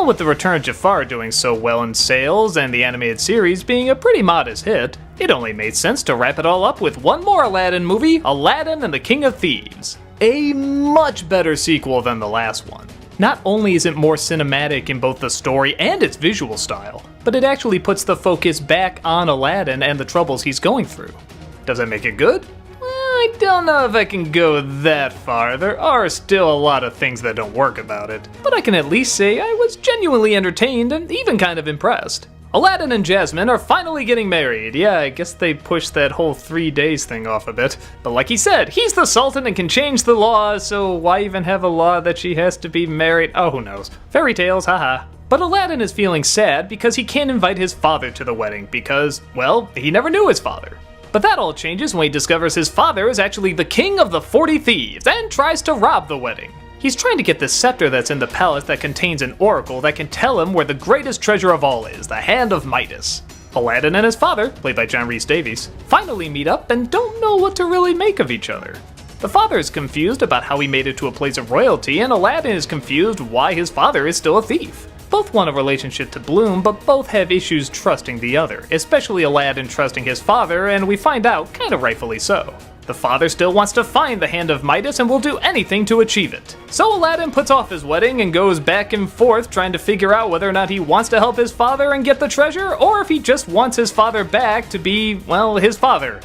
with The Return of Jafar doing so well in sales and the animated series being a pretty modest hit, it only made sense to wrap it all up with one more Aladdin movie, Aladdin and the King of Thieves. A much better sequel than the last one. Not only is it more cinematic in both the story and its visual style, but it actually puts the focus back on Aladdin and the troubles he's going through. Does that make it good? I don't know if I can go that far. There are still a lot of things that don't work about it, but I can at least say I was genuinely entertained and even kind of impressed. Aladdin and Jasmine are finally getting married. Yeah, I guess they pushed that whole 3 days thing off a bit. But like he said, he's the Sultan and can change the laws, so why even have a law that she has to be married? Oh, who knows. Fairy tales, haha. But Aladdin is feeling sad because he can't invite his father to the wedding because, well, he never knew his father. But that all changes when he discovers his father is actually the king of the 40 thieves and tries to rob the wedding. He's trying to get the scepter that's in the palace that contains an oracle that can tell him where the greatest treasure of all is, the Hand of Midas. Aladdin and his father, played by John Rhys Davies, finally meet up and don't know what to really make of each other. The father is confused about how he made it to a place of royalty, and Aladdin is confused why his father is still a thief. Both want a relationship to bloom, but both have issues trusting the other, especially Aladdin trusting his father, and we find out kind of rightfully so. The father still wants to find the Hand of Midas and will do anything to achieve it. So Aladdin puts off his wedding and goes back and forth trying to figure out whether or not he wants to help his father and get the treasure, or if he just wants his father back to be, well, his father.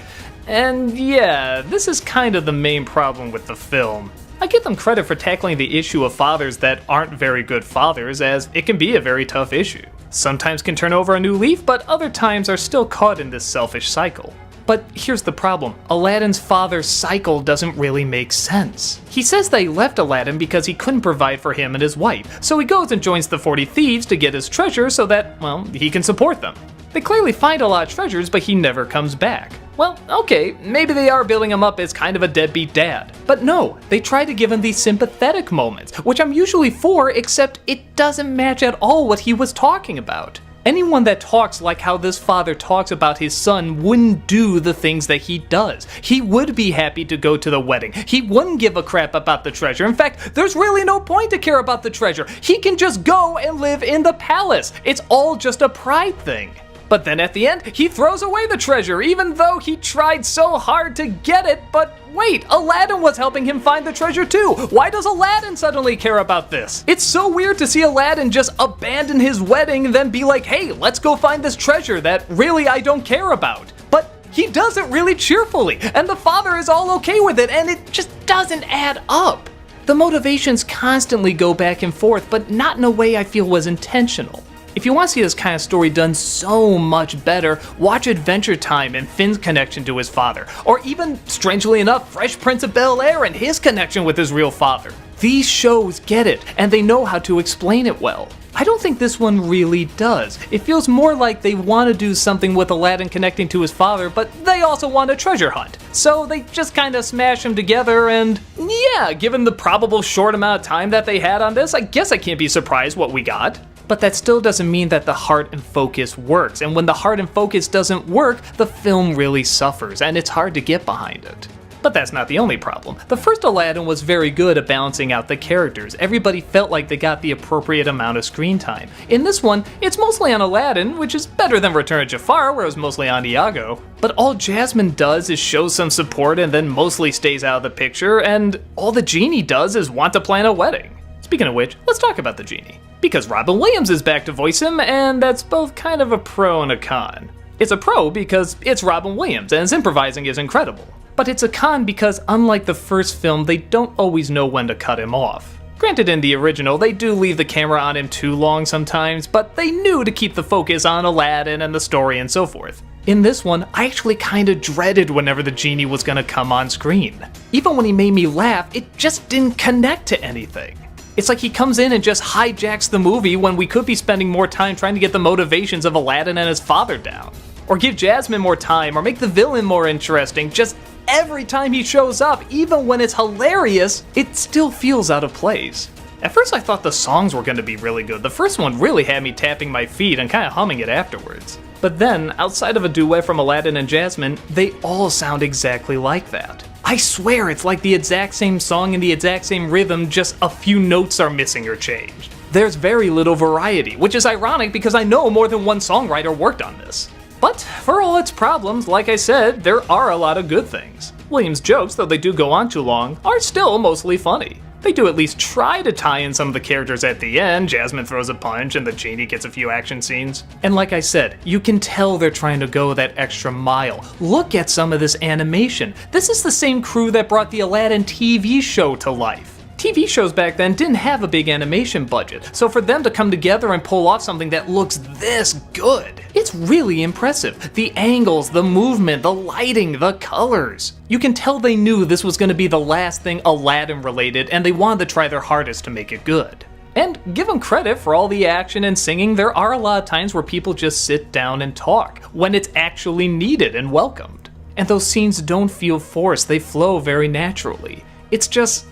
And yeah, this is kind of the main problem with the film. I give them credit for tackling the issue of fathers that aren't very good fathers, as it can be a very tough issue. Sometimes can turn over a new leaf, but other times are still caught in this selfish cycle. But here's the problem, Aladdin's father's cycle doesn't really make sense. He says that he left Aladdin because he couldn't provide for him and his wife, so he goes and joins the 40 thieves to get his treasure so that, well, he can support them. They clearly find a lot of treasures, but he never comes back. Well, okay, maybe they are building him up as kind of a deadbeat dad. But no, they try to give him these sympathetic moments, which I'm usually for, except it doesn't match at all what he was talking about. Anyone that talks like how this father talks about his son wouldn't do the things that he does. He would be happy to go to the wedding. He wouldn't give a crap about the treasure. In fact, there's really no point to care about the treasure. He can just go and live in the palace. It's all just a pride thing. But then at the end, he throws away the treasure, even though he tried so hard to get it. But wait, Aladdin was helping him find the treasure too. Why does Aladdin suddenly care about this? It's so weird to see Aladdin just abandon his wedding and then be like, hey, let's go find this treasure that really I don't care about. But he does it really cheerfully, and the father is all okay with it, and it just doesn't add up. The motivations constantly go back and forth, but not in a way I feel was intentional. If you want to see this kind of story done so much better, watch Adventure Time and Finn's connection to his father, or even, strangely enough, Fresh Prince of Bel-Air and his connection with his real father. These shows get it, and they know how to explain it well. I don't think this one really does. It feels more like they want to do something with Aladdin connecting to his father, but they also want a treasure hunt. So they just kind of smash them together, and yeah, given the probable short amount of time that they had on this, I guess I can't be surprised what we got. But that still doesn't mean that the heart and focus works, and when the heart and focus doesn't work, the film really suffers, and it's hard to get behind it. But that's not the only problem. The first Aladdin was very good at balancing out the characters. Everybody felt like they got the appropriate amount of screen time. In this one, it's mostly on Aladdin, which is better than Return of Jafar, where it was mostly on Iago. But all Jasmine does is show some support and then mostly stays out of the picture, and all the genie does is want to plan a wedding. Speaking of which, let's talk about the genie. Because Robin Williams is back to voice him, and that's both kind of a pro and a con. It's a pro because it's Robin Williams, and his improvising is incredible. But it's a con because unlike the first film, they don't always know when to cut him off. Granted, in the original, they do leave the camera on him too long sometimes, but they knew to keep the focus on Aladdin and the story and so forth. In this one, I actually kinda dreaded whenever the genie was gonna come on screen. Even when he made me laugh, it just didn't connect to anything. It's like he comes in and just hijacks the movie when we could be spending more time trying to get the motivations of Aladdin and his father down. Or give Jasmine more time, or make the villain more interesting. Just every time he shows up, even when it's hilarious, it still feels out of place. At first I thought the songs were going to be really good. The first one really had me tapping my feet and kind of humming it afterwards. But then, outside of a duet from Aladdin and Jasmine, they all sound exactly like that. I swear it's like the exact same song and the exact same rhythm, just a few notes are missing or changed. there's very little variety, which is ironic because I know more than one songwriter worked on this. But for all its problems, like I said, there are a lot of good things. Williams' jokes, though they do go on too long, are still mostly funny. They do at least try to tie in some of the characters at the end. Jasmine throws a punch and the genie gets a few action scenes. And like I said, you can tell they're trying to go that extra mile. Look at some of this animation. This is the same crew that brought the Aladdin TV show to life. TV shows back then didn't have a big animation budget, so for them to come together and pull off something that looks this good, it's really impressive. The angles, the movement, the lighting, the colors. You can tell they knew this was going to be the last thing Aladdin related, and they wanted to try their hardest to make it good. And give them credit for all the action and singing. There are a lot of times where people just sit down and talk, when it's actually needed and welcomed. And those scenes don't feel forced, they flow very naturally. It's just,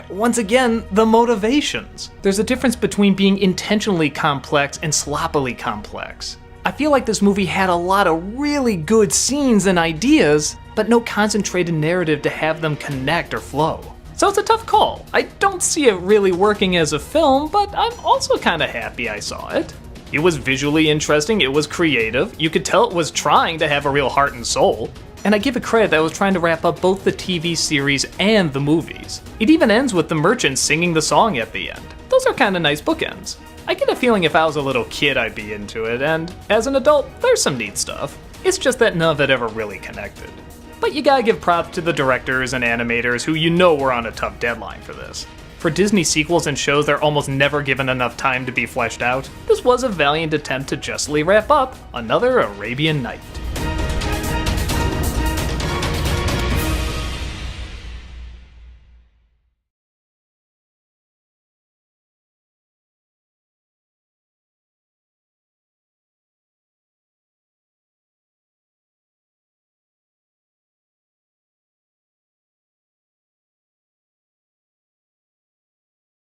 once again, the motivations. There's a difference between being intentionally complex and sloppily complex. I feel like this movie had a lot of really good scenes and ideas, but no concentrated narrative to have them connect or flow. So it's a tough call. I don't see it really working as a film, but I'm also kinda happy I saw it. It was visually interesting, it was creative, you could tell it was trying to have a real heart and soul. And I give it credit that it was trying to wrap up both the TV series and the movies. It even ends with the merchant singing the song at the end. Those are kinda nice bookends. I get a feeling if I was a little kid I'd be into it, and as an adult, there's some neat stuff. It's just that none of it ever really connected. But you gotta give props to the directors and animators who you know were on a tough deadline for this. For Disney sequels and shows that are almost never given enough time to be fleshed out, this was a valiant attempt to justly wrap up another Arabian Night.